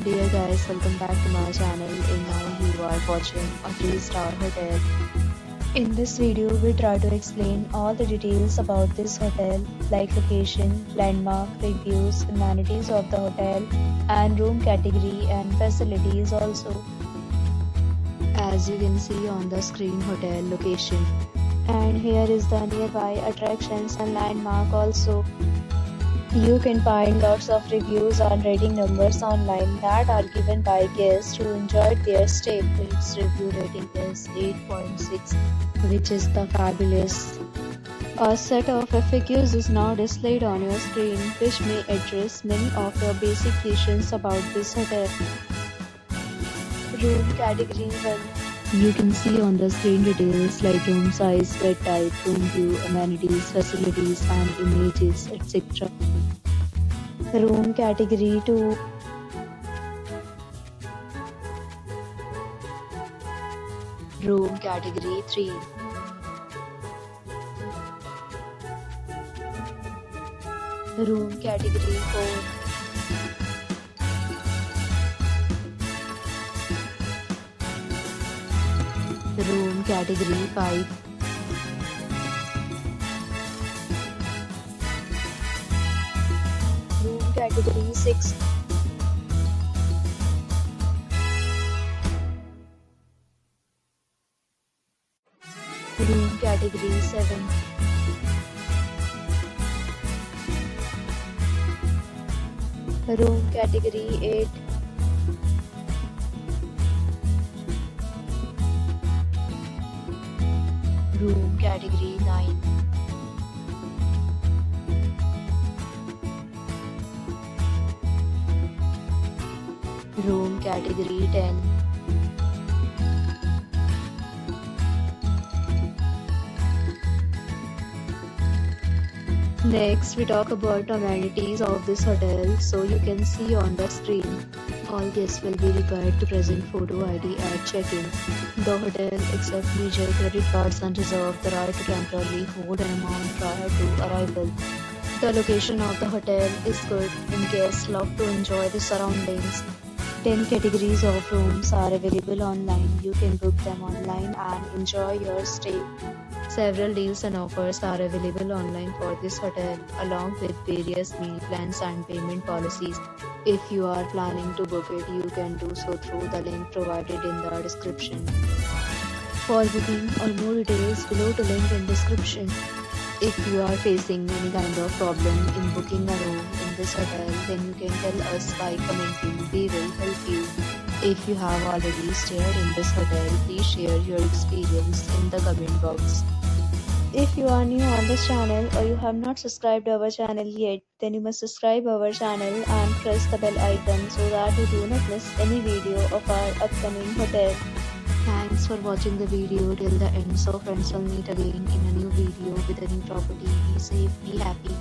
Dear guys, welcome back to my channel and now you are watching a 3-star hotel. In this video, we try to explain all the details about this hotel like location, landmark, reviews, amenities of the hotel and room category and facilities also. As you can see on the screen, hotel location. And here is the nearby attractions and landmark also. You can find lots of reviews and rating numbers online that are given by guests who enjoyed their stay. Its review rating is 8.6, which is the fabulous. A set of FAQs is now displayed on your screen, which may address many of your basic questions about this hotel. Room category 1. You can see on the screen details like room size, bed type, room view, amenities, facilities and images, etc. Room category 2. Room category 3. Room category 4. Room category 5. Room category 6. Room category 7. Room category 8. Room category 9. Room category 10. Next, we talk about amenities of this hotel. So you can see on the screen, all guests will be required to present photo ID at check-in. The hotel accepts major credit cards and reserves the right to temporarily hold an amount prior to arrival. The location of the hotel is good and guests love to enjoy the surroundings. 10 categories of rooms are available online. You can book them online and enjoy your stay. Several deals and offers are available online for this hotel, along with various meal plans and payment policies. If you are planning to book it, you can do so through the link provided in the description. For booking or more details, below the link in description. If you are facing any kind of problem in booking a room in this hotel, then you can tell us by commenting. We will help you. If you have already stayed in this hotel, please share your experience in the comment box. If you are new on this channel or you have not subscribed our channel yet, then you must subscribe our channel and press the bell icon so that you do not miss any video of our upcoming hotel. Thanks for watching the video till the end. So friends, will meet again in a new video with a new property. Be safe, be happy.